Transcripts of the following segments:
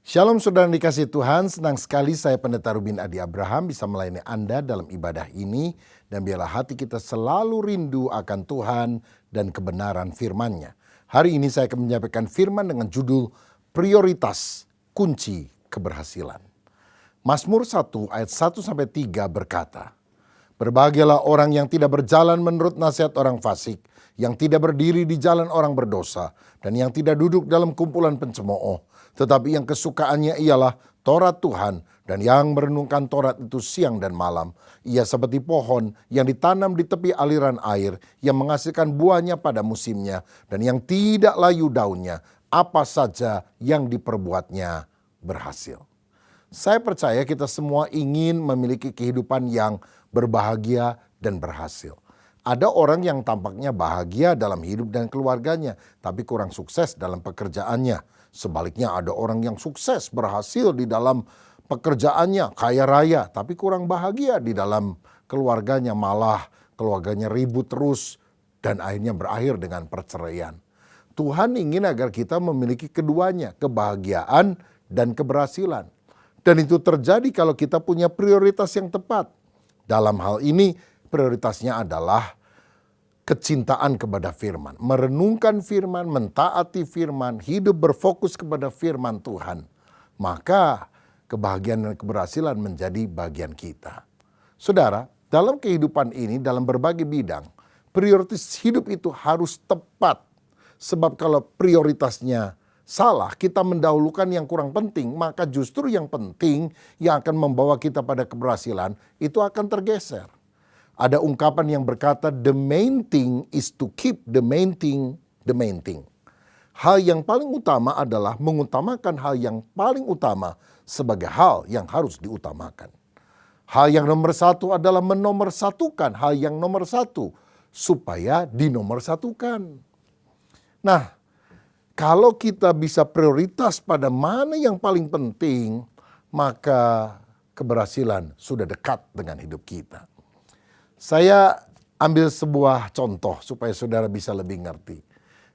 Shalom saudara yang dikasihi Tuhan, senang sekali saya Pendeta Rubin Adi Abraham bisa melayani Anda dalam ibadah ini. Dan biarlah hati kita selalu rindu akan Tuhan dan kebenaran firman-Nya. Hari ini saya akan menyampaikan firman dengan judul Prioritas Kunci Keberhasilan. Mazmur 1 ayat 1-3 berkata, "Berbahagialah orang yang tidak berjalan menurut nasihat orang fasik, yang tidak berdiri di jalan orang berdosa, dan yang tidak duduk dalam kumpulan pencemooh. Tetapi yang kesukaannya ialah Taurat Tuhan, dan yang merenungkan Taurat itu siang dan malam. Ia seperti pohon yang ditanam di tepi aliran air, yang menghasilkan buahnya pada musimnya, dan yang tidak layu daunnya. Apa saja yang diperbuatnya berhasil." Saya percaya kita semua ingin memiliki kehidupan yang berbahagia dan berhasil. Ada orang yang tampaknya bahagia dalam hidup dan keluarganya, tapi kurang sukses dalam pekerjaannya. Sebaliknya ada orang yang sukses berhasil di dalam pekerjaannya, kaya raya, tapi kurang bahagia di dalam keluarganya, malah keluarganya ribut terus dan akhirnya berakhir dengan perceraian. Tuhan ingin agar kita memiliki keduanya, kebahagiaan dan keberhasilan. Dan itu terjadi kalau kita punya prioritas yang tepat. Dalam hal ini prioritasnya adalah kecintaan kepada firman, merenungkan firman, mentaati firman, hidup berfokus kepada firman Tuhan. Maka kebahagiaan dan keberhasilan menjadi bagian kita. Saudara, dalam kehidupan ini, dalam berbagai bidang, prioritas hidup itu harus tepat. Sebab kalau prioritasnya salah, kita mendahulukan yang kurang penting, maka justru yang penting yang akan membawa kita pada keberhasilan itu akan tergeser. Ada ungkapan yang berkata, the main thing is to keep the main thing the main thing. Hal yang paling utama adalah mengutamakan hal yang paling utama sebagai hal yang harus diutamakan. Hal yang nomor satu adalah menomorsatukan hal yang nomor satu supaya dinomorsatukan. Nah, kalau kita bisa prioritas pada mana yang paling penting, maka keberhasilan sudah dekat dengan hidup kita. Saya ambil sebuah contoh supaya saudara bisa lebih ngerti.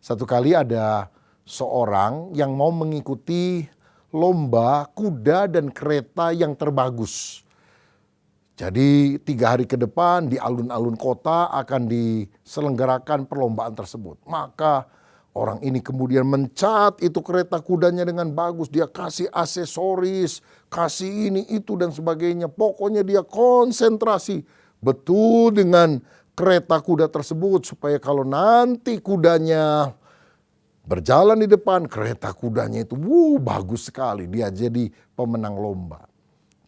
Satu kali ada seorang yang mau mengikuti lomba kuda dan kereta yang terbagus. Jadi 3 hari ke depan di alun-alun kota akan diselenggarakan perlombaan tersebut. Maka orang ini kemudian mencat itu kereta kudanya dengan bagus. Dia kasih aksesoris, kasih ini itu dan sebagainya. Pokoknya dia konsentrasi betul dengan kereta kuda tersebut. Supaya kalau nanti kudanya berjalan di depan, kereta kudanya itu bagus sekali. Dia jadi pemenang lomba.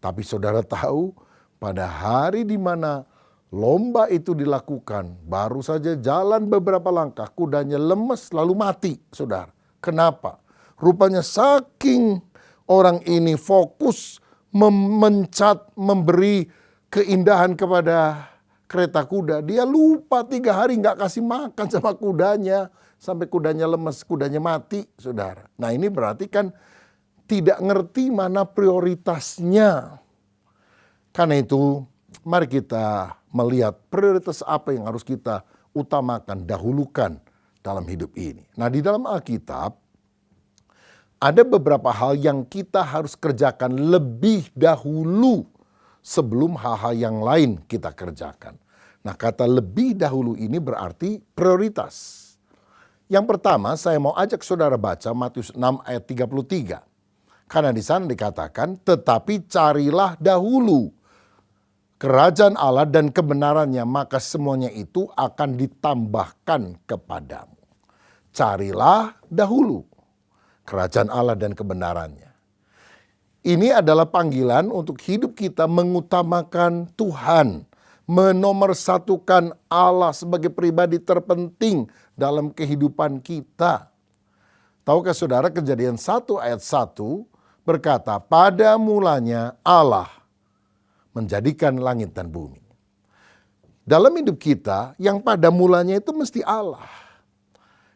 Tapi saudara tahu pada hari di mana lomba itu dilakukan, baru saja jalan beberapa langkah, kudanya lemes lalu mati, saudara. Kenapa? Rupanya saking orang ini fokus mencat, memberi keindahan kepada kereta kuda, dia lupa 3 hari nggak kasih makan sama kudanya, sampai kudanya lemes, kudanya mati, saudara. Nah ini berarti kan tidak ngerti mana prioritasnya. Karena itu, mari kita melihat prioritas apa yang harus kita utamakan, dahulukan dalam hidup ini. Nah, di dalam Alkitab, ada beberapa hal yang kita harus kerjakan lebih dahulu sebelum hal-hal yang lain kita kerjakan. Nah, kata lebih dahulu ini berarti prioritas. Yang pertama, saya mau ajak saudara baca Matius 6 ayat 33. Karena di sana dikatakan, tetapi carilah dahulu kerajaan Allah dan kebenarannya, maka semuanya itu akan ditambahkan kepadamu. Carilah dahulu kerajaan Allah dan kebenarannya. Ini adalah panggilan untuk hidup kita mengutamakan Tuhan, menomorsatukan Allah sebagai pribadi terpenting dalam kehidupan kita. Tahukah saudara, Kejadian 1 ayat 1 berkata, pada mulanya Allah menjadikan langit dan bumi. Dalam hidup kita, yang pada mulanya itu mesti Allah.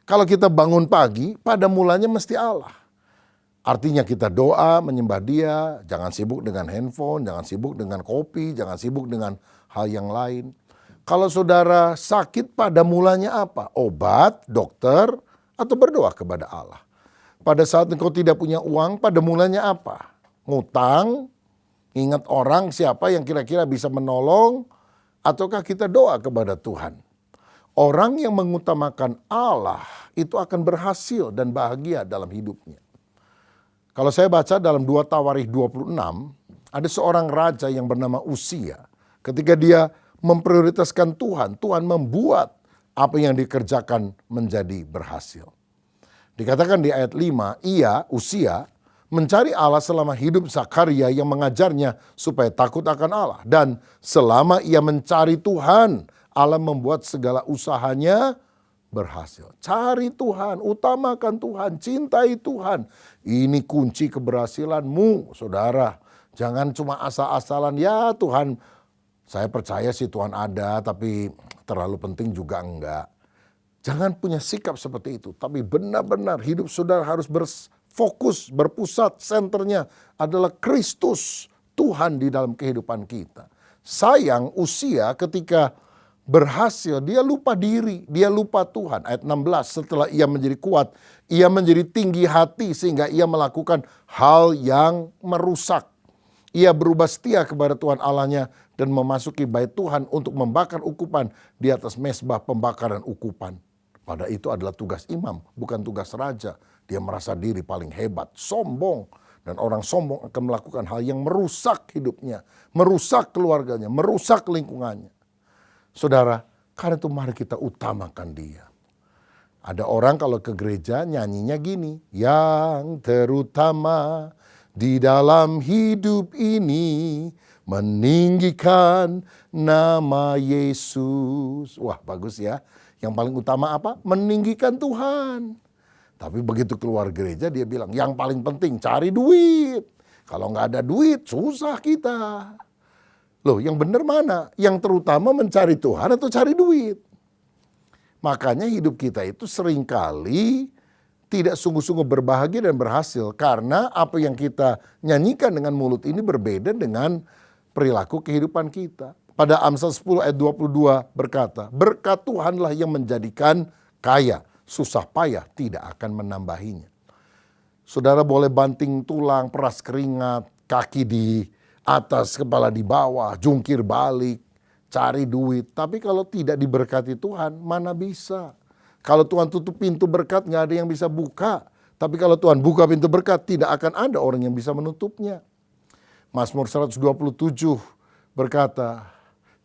Kalau kita bangun pagi, pada mulanya mesti Allah. Artinya kita doa, menyembah Dia, jangan sibuk dengan handphone, jangan sibuk dengan kopi, jangan sibuk dengan hal yang lain. Kalau saudara sakit, pada mulanya apa? Obat, dokter, atau berdoa kepada Allah. Pada saat engkau tidak punya uang, pada mulanya apa? Ngutang, ingat orang siapa yang kira-kira bisa menolong, ataukah kita doa kepada Tuhan? Orang yang mengutamakan Allah itu akan berhasil dan bahagia dalam hidupnya. Kalau saya baca dalam 2 Tawarikh 26, ada seorang raja yang bernama Uzia. Ketika dia memprioritaskan Tuhan, Tuhan membuat apa yang dikerjakan menjadi berhasil. Dikatakan di ayat 5, Uzia, mencari Allah selama hidup Zakaria yang mengajarnya supaya takut akan Allah. Dan selama ia mencari Tuhan, Allah membuat segala usahanya berhasil. Cari Tuhan, utamakan Tuhan, cintai Tuhan. Ini kunci keberhasilanmu, saudara. Jangan cuma asal-asalan, ya Tuhan, saya percaya sih Tuhan ada, tapi terlalu penting juga enggak. Jangan punya sikap seperti itu, tapi benar-benar hidup saudara harus berfokus, berpusat, senternya adalah Kristus, Tuhan di dalam kehidupan kita. Sayang Uzia ketika berhasil, dia lupa diri, dia lupa Tuhan. Ayat 16, setelah ia menjadi kuat, ia menjadi tinggi hati sehingga ia melakukan hal yang merusak. Ia berubah setia kepada Tuhan Allahnya dan memasuki bait Tuhan untuk membakar ukupan di atas mezbah pembakaran ukupan. Pada itu adalah tugas imam, bukan tugas raja. Dia merasa diri paling hebat, sombong. Dan orang sombong akan melakukan hal yang merusak hidupnya, merusak keluarganya, merusak lingkungannya. Saudara, karena itu mari kita utamakan dia. Ada orang kalau ke gereja nyanyinya gini, yang terutama di dalam hidup ini meninggikan nama Yesus. Wah, bagus ya. Yang paling utama apa? Meninggikan Tuhan. Tapi begitu keluar gereja dia bilang yang paling penting cari duit. Kalau nggak ada duit susah kita. Loh, yang benar mana? Yang terutama mencari Tuhan atau cari duit? Makanya hidup kita itu seringkali tidak sungguh-sungguh berbahagia dan berhasil. Karena apa yang kita nyanyikan dengan mulut ini berbeda dengan perilaku kehidupan kita. Pada Amsal 10 ayat 22 berkata, berkat Tuhanlah yang menjadikan kaya, susah payah tidak akan menambahinya. Saudara boleh banting tulang, peras keringat, kaki di atas, kepala di bawah, jungkir balik, cari duit. Tapi kalau tidak diberkati Tuhan, mana bisa? Kalau Tuhan tutup pintu berkat, nggak ada yang bisa buka. Tapi kalau Tuhan buka pintu berkat, tidak akan ada orang yang bisa menutupnya. Mazmur 127 berkata,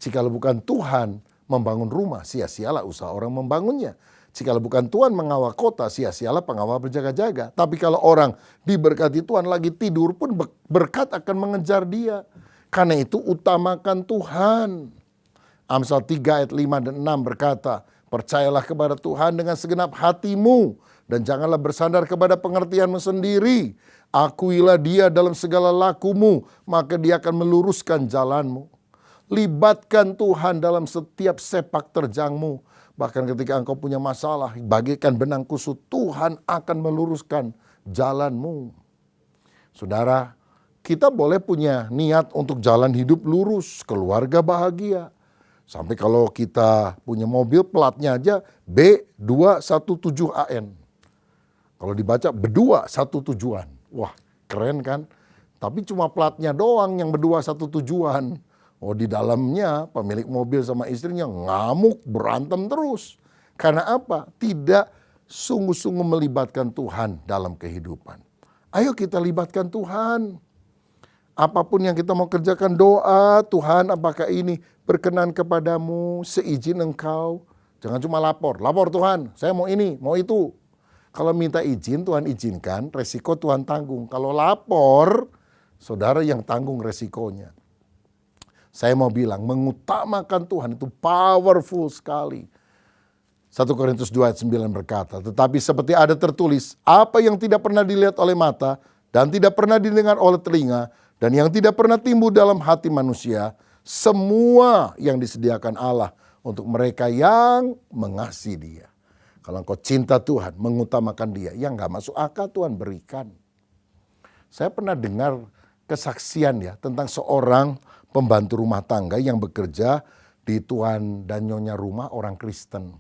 jikalau bukan Tuhan membangun rumah, sia-sialah usaha orang membangunnya. Jikalau bukan Tuhan mengawal kota, sia-sialah pengawal berjaga-jaga. Tapi kalau orang diberkati Tuhan lagi tidur pun berkat akan mengejar dia. Karena itu utamakan Tuhan. Amsal 3 ayat 5 dan 6 berkata, percayalah kepada Tuhan dengan segenap hatimu dan janganlah bersandar kepada pengertianmu sendiri. Akuilah dia dalam segala lakumu, maka dia akan meluruskan jalanmu. Libatkan Tuhan dalam setiap sepak terjangmu. Bahkan ketika engkau punya masalah, bagikan benang kusut, Tuhan akan meluruskan jalanmu. Saudara, kita boleh punya niat untuk jalan hidup lurus, keluarga bahagia. Sampai kalau kita punya mobil platnya aja B217AN. Kalau dibaca berdua satu tujuan. Wah, keren kan? Tapi cuma platnya doang yang berdua satu tujuan. Oh, di dalamnya pemilik mobil sama istrinya ngamuk, berantem terus. Karena apa? Tidak sungguh-sungguh melibatkan Tuhan dalam kehidupan. Ayo kita libatkan Tuhan. Apapun yang kita mau kerjakan, doa, Tuhan apakah ini berkenan kepadamu, seizin engkau. Jangan cuma lapor Tuhan, saya mau ini, mau itu. Kalau minta izin, Tuhan izinkan, resiko Tuhan tanggung. Kalau lapor, saudara yang tanggung resikonya. Saya mau bilang, mengutamakan Tuhan itu powerful sekali. 1 Korintus 2 ayat 9 berkata, tetapi seperti ada tertulis, apa yang tidak pernah dilihat oleh mata, dan tidak pernah didengar oleh telinga, dan yang tidak pernah timbul dalam hati manusia, semua yang disediakan Allah untuk mereka yang mengasihi Dia. Kalau engkau cinta Tuhan, mengutamakan Dia, yang gak masuk akal Tuhan berikan. Saya pernah dengar kesaksian ya tentang seorang pembantu rumah tangga yang bekerja di tuan dan nyonya rumah orang Kristen.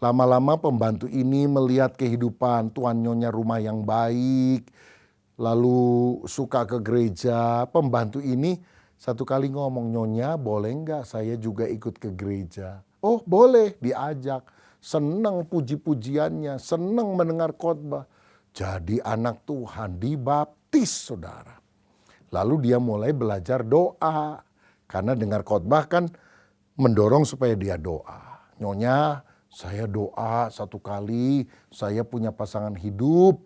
Lama-lama pembantu ini melihat kehidupan tuan nyonya rumah yang baik, lalu suka ke gereja. Pembantu ini satu kali ngomong, "Nyonya boleh nggak saya juga ikut ke gereja?" "Oh boleh," diajak. Senang puji-pujiannya, senang mendengar khotbah. Jadi anak Tuhan, dibaptis saudara. Lalu dia mulai belajar doa. Karena dengar khotbah kan mendorong supaya dia doa. "Nyonya, saya doa satu kali, saya punya pasangan hidup.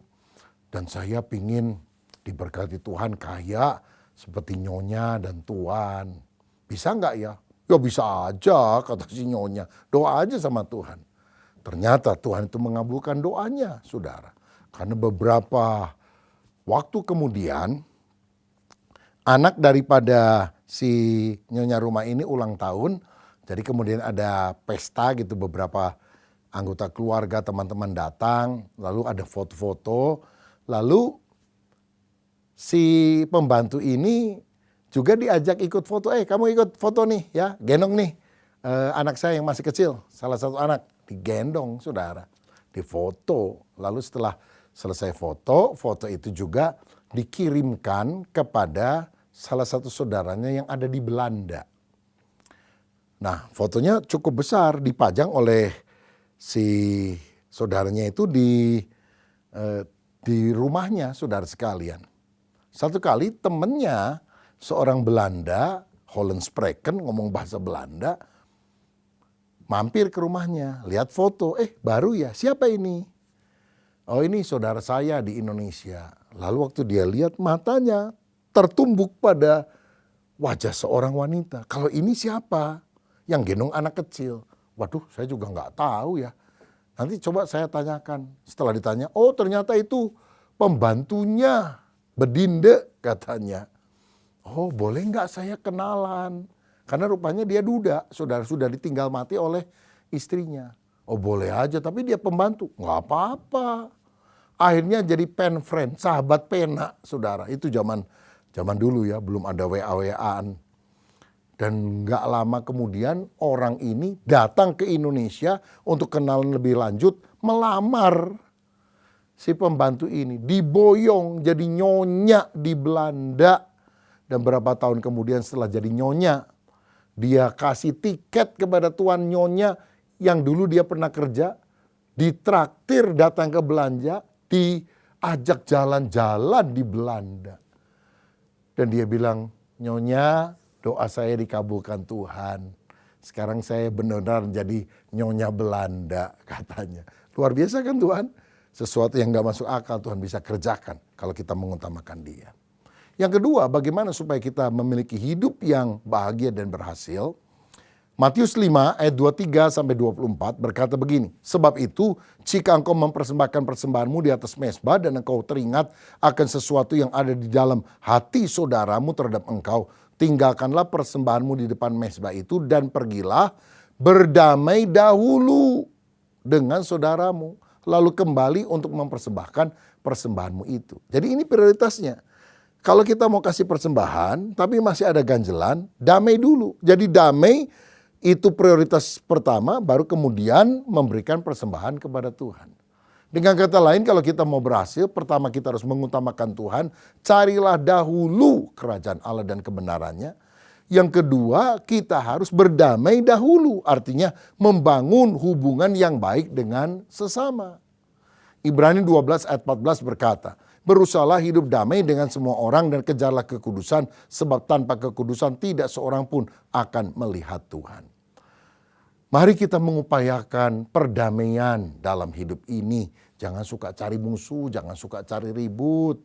Dan saya pingin diberkati Tuhan kaya seperti Nyonya dan Tuan. Bisa nggak ya?" "Ya bisa aja," kata si Nyonya. "Doa aja sama Tuhan." Ternyata Tuhan itu mengabulkan doanya saudara. Karena beberapa waktu kemudian anak daripada si Nyonya rumah ini ulang tahun. Jadi kemudian ada pesta gitu, beberapa anggota keluarga teman-teman datang. Lalu ada foto-foto. Lalu si pembantu ini juga diajak ikut foto. "Kamu ikut foto nih ya, gendong nih anak saya yang masih kecil." Salah satu anak digendong saudara, difoto. Lalu setelah selesai foto, foto itu juga dikirimkan kepada salah satu saudaranya yang ada di Belanda. Nah, fotonya cukup besar, dipajang oleh si saudaranya itu di rumahnya saudara sekalian. Satu kali temennya seorang Belanda, Holland Spreken, ngomong bahasa Belanda, mampir ke rumahnya, lihat foto, baru ya, siapa ini? "Oh ini saudara saya di Indonesia." Lalu waktu dia lihat, matanya tertumbuk pada wajah seorang wanita. "Kalau ini siapa?" "Yang gendong anak kecil." "Waduh, saya juga nggak tahu ya. Nanti coba saya tanyakan." Setelah ditanya, "Oh ternyata itu pembantunya Bedinde," katanya. "Oh boleh nggak saya kenalan?" Karena rupanya dia duda, saudara, sudah ditinggal mati oleh istrinya. "Oh boleh aja, tapi dia pembantu." "Nggak apa-apa." Akhirnya jadi pen friend, sahabat pena saudara. Itu zaman dulu ya, belum ada WA-WA-an. Dan gak lama kemudian orang ini datang ke Indonesia untuk kenalan lebih lanjut, melamar si pembantu ini. Diboyong jadi nyonya di Belanda. Dan berapa tahun kemudian setelah jadi nyonya, dia kasih tiket kepada tuan nyonya yang dulu dia pernah kerja. Ditraktir datang ke belanja, diajak jalan-jalan di Belanda. Dan dia bilang, "Nyonya, doa saya dikabulkan Tuhan. Sekarang saya benar-benar jadi nyonya Belanda," katanya. Luar biasa kan Tuhan? Sesuatu yang gak masuk akal Tuhan bisa kerjakan kalau kita mengutamakan Dia. Yang kedua, bagaimana supaya kita memiliki hidup yang bahagia dan berhasil? Matius 5 ayat 23-24 berkata begini, "Sebab itu jika engkau mempersembahkan persembahanmu di atas mezbah dan engkau teringat akan sesuatu yang ada di dalam hati saudaramu terhadap engkau, tinggalkanlah persembahanmu di depan mezbah itu dan pergilah berdamai dahulu dengan saudaramu, lalu kembali untuk mempersembahkan persembahanmu itu." Jadi ini prioritasnya. Kalau kita mau kasih persembahan tapi masih ada ganjelan, damai dulu. Jadi damai itu prioritas pertama, baru kemudian memberikan persembahan kepada Tuhan. Dengan kata lain, kalau kita mau berhasil, pertama kita harus mengutamakan Tuhan. Carilah dahulu kerajaan Allah dan kebenarannya. Yang kedua, kita harus berdamai dahulu. Artinya membangun hubungan yang baik dengan sesama. Ibrani 12 ayat 14 berkata, "Berusahalah hidup damai dengan semua orang dan kejarlah kekudusan, sebab tanpa kekudusan tidak seorang pun akan melihat Tuhan." Mari kita mengupayakan perdamaian dalam hidup ini. Jangan suka cari musuh, jangan suka cari ribut.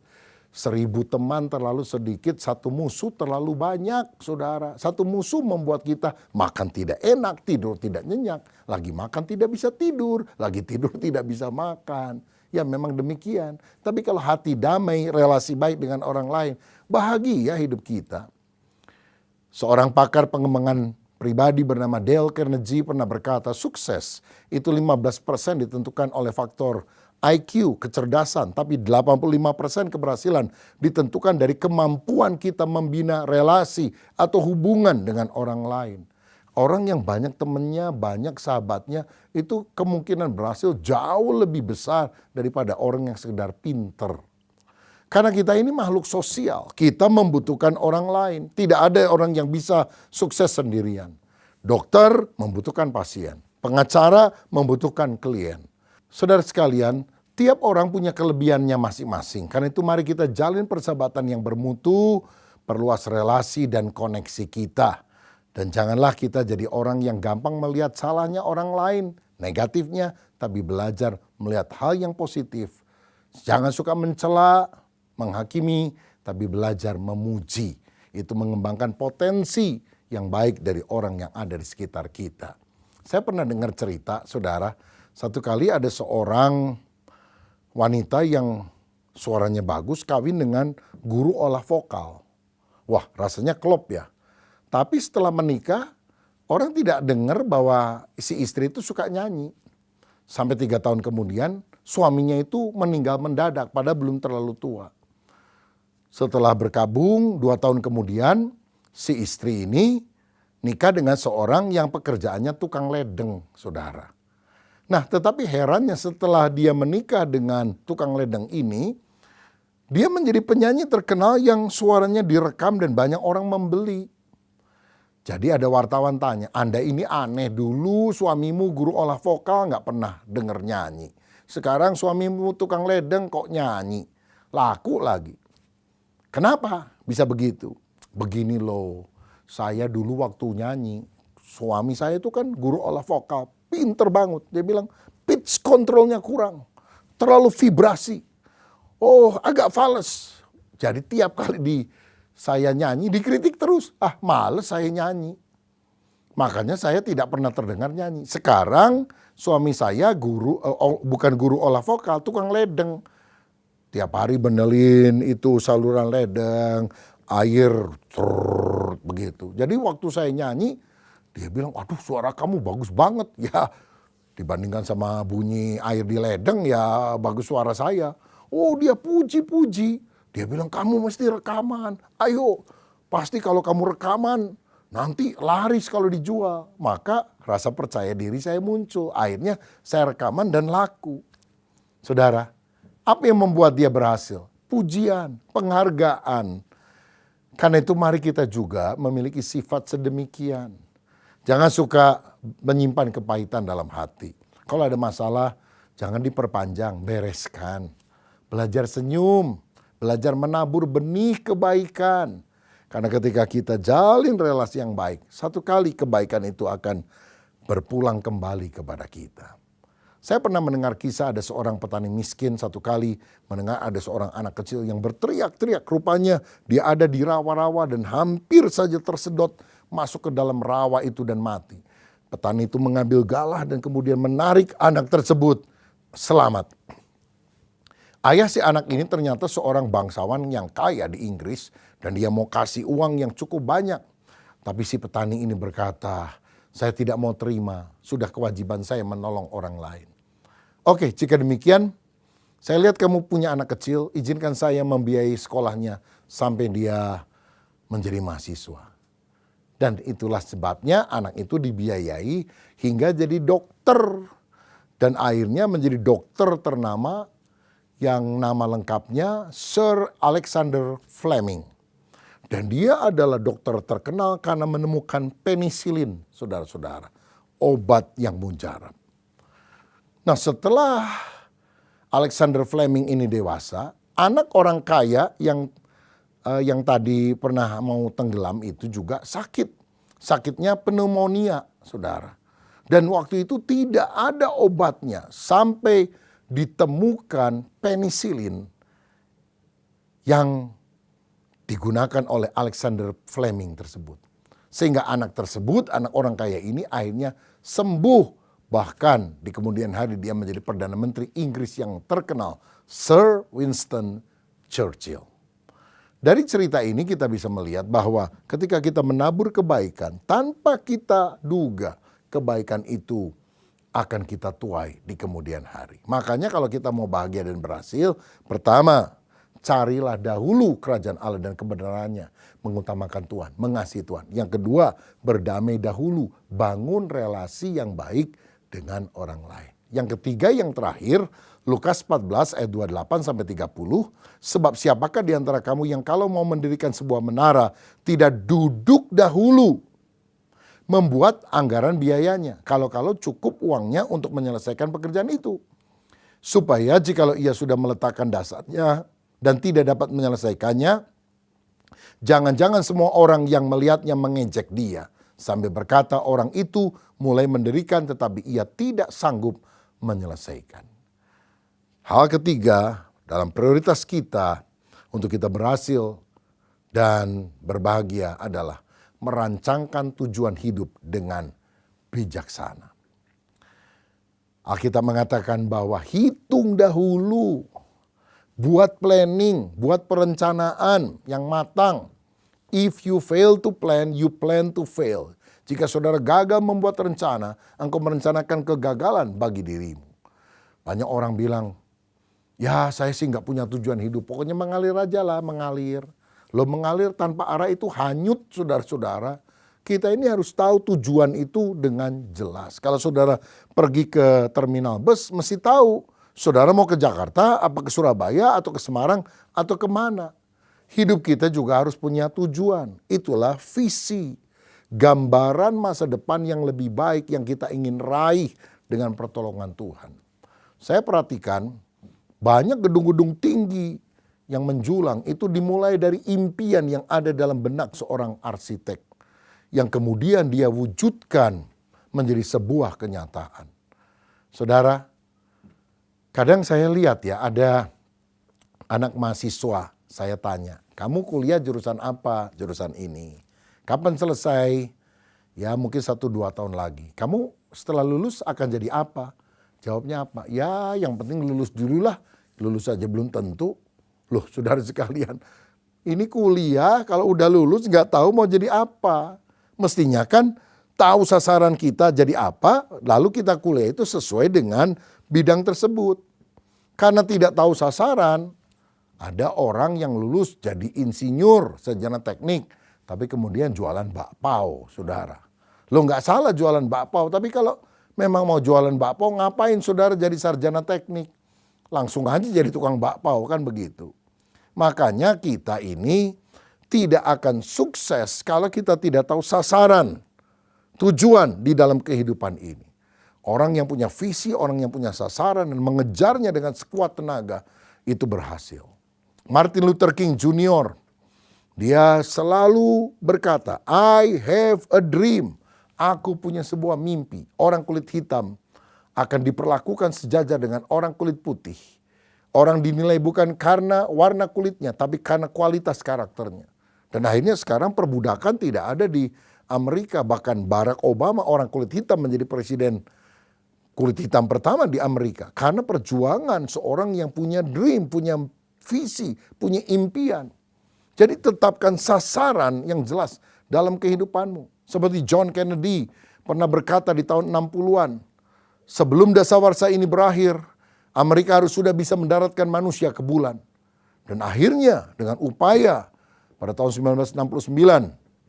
1000 teman terlalu sedikit, satu musuh terlalu banyak, saudara. Satu musuh membuat kita makan tidak enak, tidur tidak nyenyak. Lagi makan tidak bisa tidur, lagi tidur tidak bisa makan. Ya memang demikian. Tapi kalau hati damai, relasi baik dengan orang lain, bahagia hidup kita. Seorang pakar pengembangan pribadi bernama Dale Carnegie pernah berkata, sukses itu 15% ditentukan oleh faktor IQ, kecerdasan, tapi 85% keberhasilan ditentukan dari kemampuan kita membina relasi atau hubungan dengan orang lain. Orang yang banyak temennya, banyak sahabatnya, itu kemungkinan berhasil jauh lebih besar daripada orang yang sekedar pinter. Karena kita ini makhluk sosial, kita membutuhkan orang lain. Tidak ada orang yang bisa sukses sendirian. Dokter membutuhkan pasien, pengacara membutuhkan klien. Saudara sekalian, tiap orang punya kelebihannya masing-masing. Karena itu mari kita jalin persahabatan yang bermutu, perluas relasi dan koneksi kita. Dan janganlah kita jadi orang yang gampang melihat salahnya orang lain, negatifnya, tapi belajar melihat hal yang positif. Jangan suka mencela, menghakimi, tapi belajar memuji. Itu mengembangkan potensi yang baik dari orang yang ada di sekitar kita. Saya pernah dengar cerita, saudara, satu kali ada seorang wanita yang suaranya bagus kawin dengan guru olah vokal. Wah, rasanya klop ya. Tapi setelah menikah, orang tidak dengar bahwa si istri itu suka nyanyi. Sampai 3 tahun kemudian, suaminya itu meninggal mendadak, padahal belum terlalu tua. Setelah berkabung 2 tahun kemudian, si istri ini nikah dengan seorang yang pekerjaannya tukang ledeng, saudara. Nah, tetapi herannya setelah dia menikah dengan tukang ledeng ini, dia menjadi penyanyi terkenal yang suaranya direkam dan banyak orang membeli. Jadi ada wartawan tanya, Anda ini aneh, dulu suamimu guru olah vokal nggak pernah denger nyanyi. Sekarang suamimu tukang ledeng kok nyanyi, laku lagi. Kenapa bisa begitu? Begini loh, saya dulu waktu nyanyi, suami saya itu kan guru olah vokal, pinter banget. Dia bilang pitch controlnya kurang, terlalu vibrasi. Oh agak fals. Jadi tiap kali saya nyanyi dikritik terus. Ah males saya nyanyi. Makanya saya tidak pernah terdengar nyanyi. Sekarang suami saya bukan guru olah vokal, tukang ledeng. Tiap hari benelin itu saluran ledeng, air begitu. Jadi waktu saya nyanyi, dia bilang, aduh suara kamu bagus banget. Ya dibandingkan sama bunyi air di ledeng ya bagus suara saya. Oh dia puji-puji. Dia bilang kamu mesti rekaman. Ayo pasti kalau kamu rekaman nanti laris kalau dijual. Maka rasa percaya diri saya muncul. Akhirnya saya rekaman dan laku. Saudara, apa yang membuat dia berhasil? Pujian, penghargaan. Karena itu mari kita juga memiliki sifat sedemikian. Jangan suka menyimpan kepahitan dalam hati. Kalau ada masalah jangan diperpanjang, bereskan. Belajar senyum. Belajar menabur benih kebaikan. Karena ketika kita jalin relasi yang baik, satu kali kebaikan itu akan berpulang kembali kepada kita. Saya pernah mendengar kisah ada seorang petani miskin satu kali mendengar ada seorang anak kecil yang berteriak-teriak. Rupanya dia ada di rawa-rawa dan hampir saja tersedot masuk ke dalam rawa itu dan mati. Petani itu mengambil galah dan kemudian menarik anak tersebut. Selamat. Ayah si anak ini ternyata seorang bangsawan yang kaya di Inggris dan dia mau kasih uang yang cukup banyak. Tapi si petani ini berkata, saya tidak mau terima, sudah kewajiban saya menolong orang lain. Oke, jika demikian, saya lihat kamu punya anak kecil, izinkan saya membiayai sekolahnya sampai dia menjadi mahasiswa. Dan itulah sebabnya anak itu dibiayai hingga jadi dokter. Dan akhirnya menjadi dokter ternama yang nama lengkapnya Sir Alexander Fleming. Dan dia adalah dokter terkenal karena menemukan penisilin, saudara-saudara. Obat yang mujarab. Nah setelah Alexander Fleming ini dewasa, anak orang kaya yang tadi pernah mau tenggelam itu juga sakit. Sakitnya pneumonia, saudara. Dan waktu itu tidak ada obatnya sampai ditemukan penisilin yang digunakan oleh Alexander Fleming tersebut. Sehingga anak tersebut, anak orang kaya ini akhirnya sembuh. Bahkan di kemudian hari dia menjadi Perdana Menteri Inggris yang terkenal, Sir Winston Churchill. Dari cerita ini kita bisa melihat bahwa ketika kita menabur kebaikan, tanpa kita duga kebaikan itu akan kita tuai di kemudian hari. Makanya kalau kita mau bahagia dan berhasil, pertama, Carilah dahulu kerajaan Allah dan kebenarannya. Mengutamakan Tuhan, mengasihi Tuhan. Yang kedua, berdamai dahulu. Bangun relasi yang baik dengan orang lain. Yang ketiga, yang terakhir, Lukas 14 ayat 28-30. Sebab siapakah di antara kamu yang kalau mau mendirikan sebuah menara tidak duduk dahulu membuat anggaran biayanya. Kalau-kalau cukup uangnya untuk menyelesaikan pekerjaan itu. Supaya jikalau ia sudah meletakkan dasarnya dan tidak dapat menyelesaikannya, jangan-jangan semua orang yang melihatnya mengejek dia. Sambil berkata orang itu mulai mendirikan tetapi ia tidak sanggup menyelesaikan. Hal ketiga dalam prioritas kita untuk kita berhasil dan berbahagia adalah merancangkan tujuan hidup dengan bijaksana. Alkitab mengatakan bahwa hitung dahulu, buat planning, buat perencanaan yang matang. If you fail to plan, you plan to fail. Jika saudara gagal membuat rencana, engkau merencanakan kegagalan bagi dirimu. Banyak orang bilang, ya saya sih nggak punya tujuan hidup, pokoknya mengalir aja lah, mengalir. Lo mengalir tanpa arah itu hanyut saudara-saudara. Kita ini harus tahu tujuan itu dengan jelas. Kalau saudara pergi ke terminal bus, mesti tahu saudara mau ke Jakarta, apa ke Surabaya, atau ke Semarang, atau kemana. Hidup kita juga harus punya tujuan. Itulah visi, gambaran masa depan yang lebih baik yang kita ingin raih dengan pertolongan Tuhan. Saya perhatikan banyak gedung-gedung tinggi yang menjulang itu dimulai dari impian yang ada dalam benak seorang arsitek. Yang kemudian dia wujudkan menjadi sebuah kenyataan. Saudara, kadang saya lihat ya ada anak mahasiswa, saya tanya, kamu kuliah jurusan apa? Jurusan ini. Kapan selesai? Ya mungkin 1-2 tahun lagi. Kamu setelah lulus akan jadi apa? Jawabnya apa? Ya yang penting lulus dulu lah. Lulus aja belum tentu. Loh saudara sekalian, ini kuliah kalau udah lulus nggak tahu mau jadi apa. Mestinya kan tahu sasaran kita jadi apa, lalu kita kuliah itu sesuai dengan bidang tersebut. Karena tidak tahu sasaran, ada orang yang lulus jadi insinyur, sarjana teknik, tapi kemudian jualan bakpao, saudara. Lo nggak salah jualan bakpao, tapi kalau memang mau jualan bakpao, ngapain saudara jadi sarjana teknik? Langsung aja jadi tukang bakpao, kan begitu. Makanya kita ini tidak akan sukses kalau kita tidak tahu sasaran, tujuan di dalam kehidupan ini. Orang yang punya visi, orang yang punya sasaran dan mengejarnya dengan sekuat tenaga, itu berhasil. Martin Luther King Jr., dia selalu berkata, I have a dream. Aku punya sebuah mimpi. Orang kulit hitam akan diperlakukan sejajar dengan orang kulit putih. Orang dinilai bukan karena warna kulitnya, tapi karena kualitas karakternya. Dan akhirnya sekarang perbudakan tidak ada di Amerika. Bahkan Barack Obama orang kulit hitam menjadi presiden kulit hitam pertama di Amerika. Karena perjuangan seorang yang punya dream, punya visi, punya impian. Jadi tetapkan sasaran yang jelas dalam kehidupanmu. Seperti John Kennedy pernah berkata di tahun 60-an. Sebelum dasawarsa ini berakhir, Amerika harus sudah bisa mendaratkan manusia ke bulan. Dan akhirnya dengan upaya pada tahun 1969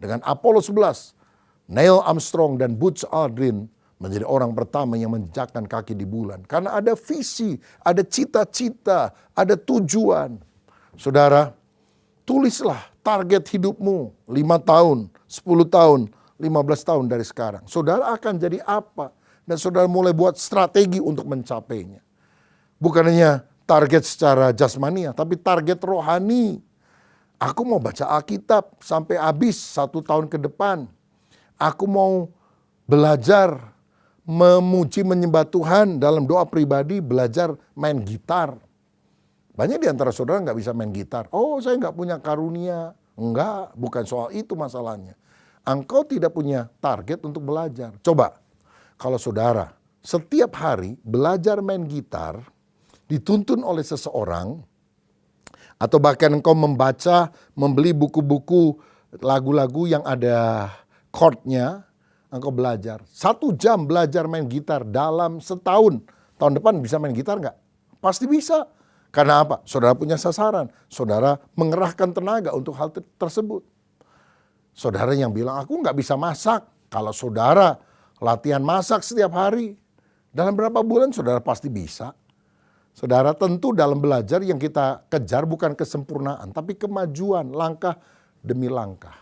dengan Apollo 11, Neil Armstrong dan Buzz Aldrin menjadi orang pertama yang menjejakkan kaki di bulan. Karena ada visi, ada cita-cita, ada tujuan. Saudara, tulislah target hidupmu 5 tahun, 10 tahun, 15 tahun dari sekarang. Saudara akan jadi apa? Dan saudara mulai buat strategi untuk mencapainya. Bukan hanya target secara jasmania, tapi target rohani. Aku mau baca Alkitab sampai habis 1 tahun ke depan. Aku mau belajar memuji menyembah Tuhan dalam doa pribadi, belajar main gitar. Banyak di antara saudara nggak bisa main gitar. Oh saya nggak punya karunia. Enggak, bukan soal itu masalahnya. Engkau tidak punya target untuk belajar. Coba, kalau saudara setiap hari belajar main gitar, dituntun oleh seseorang, atau bahkan engkau membaca, membeli buku-buku lagu-lagu yang ada chordnya, engkau belajar. 1 jam belajar main gitar dalam setahun. Tahun depan bisa main gitar nggak? Pasti bisa. Karena apa? Saudara punya sasaran. Saudara mengerahkan tenaga untuk hal tersebut. Saudara yang bilang, aku nggak bisa masak. Kalau saudara latihan masak setiap hari, dalam berapa bulan saudara pasti bisa. Saudara, tentu dalam belajar yang kita kejar bukan kesempurnaan, tapi kemajuan langkah demi langkah.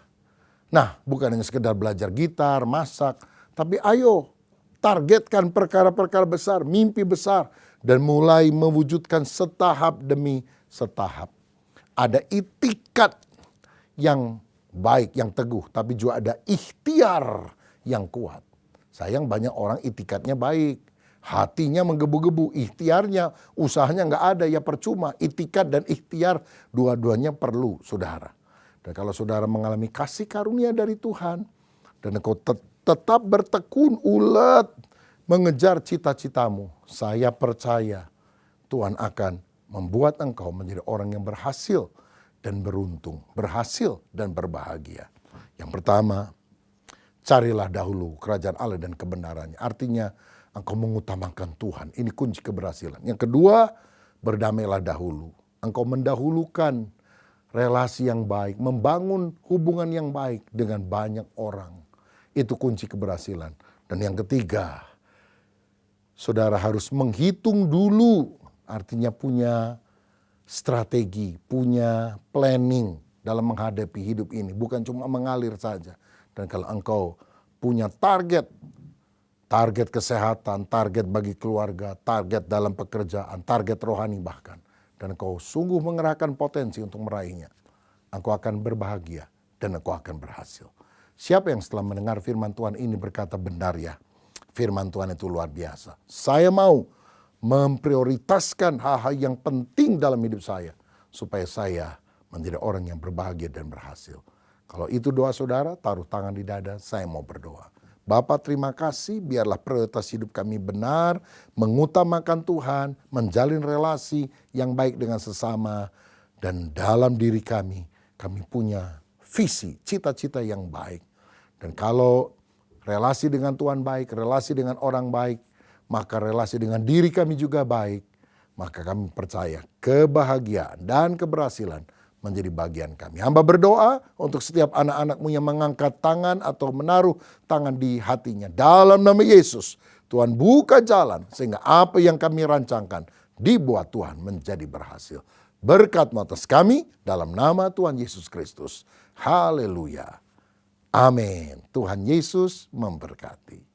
Nah, bukan hanya sekedar belajar gitar, masak, tapi ayo targetkan perkara-perkara besar, mimpi besar, dan mulai mewujudkan setahap demi setahap. Ada itikat yang baik, yang teguh, tapi juga ada ikhtiar yang kuat. Sayang banyak orang itikatnya baik, hatinya menggebu-gebu, ikhtiarnya, usahanya nggak ada, ya percuma. Itikat dan ikhtiar dua-duanya perlu, saudara. Dan kalau saudara mengalami kasih karunia dari Tuhan, dan engkau tetap bertekun ulet mengejar cita-citamu, saya percaya Tuhan akan membuat engkau menjadi orang yang berhasil dan beruntung, berhasil dan berbahagia. Yang pertama, carilah dahulu kerajaan Allah dan kebenarannya. Artinya engkau mengutamakan Tuhan. Ini kunci keberhasilan. Yang kedua, berdamailah dahulu. Engkau mendahulukan relasi yang baik, membangun hubungan yang baik dengan banyak orang. Itu kunci keberhasilan. Dan yang ketiga, saudara harus menghitung dulu. Artinya punya strategi, punya planning dalam menghadapi hidup ini. Bukan cuma mengalir saja. Dan kalau engkau punya target kesehatan, target bagi keluarga, target dalam pekerjaan, target rohani bahkan. Dan engkau sungguh mengerahkan potensi untuk meraihnya. Engkau akan berbahagia dan engkau akan berhasil. Siapa yang setelah mendengar firman Tuhan ini berkata, benar ya, firman Tuhan itu luar biasa. Saya mau memprioritaskan hal-hal yang penting dalam hidup saya, supaya saya menjadi orang yang berbahagia dan berhasil. Kalau itu doa saudara, taruh tangan di dada, saya mau berdoa. Bapa, terima kasih, biarlah prioritas hidup kami benar, mengutamakan Tuhan, menjalin relasi yang baik dengan sesama, dan dalam diri kami punya visi, cita-cita yang baik. Dan kalau relasi dengan Tuhan baik, relasi dengan orang baik, maka relasi dengan diri kami juga baik, maka kami percaya kebahagiaan dan keberhasilan menjadi bagian kami. Hamba berdoa untuk setiap anak-anakmu yang mengangkat tangan atau menaruh tangan di hatinya. Dalam nama Yesus, Tuhan buka jalan sehingga apa yang kami rancangkan dibuat Tuhan menjadi berhasil. Berkat-Mu atas kami dalam nama Tuhan Yesus Kristus. Haleluya. Amin. Tuhan Yesus memberkati.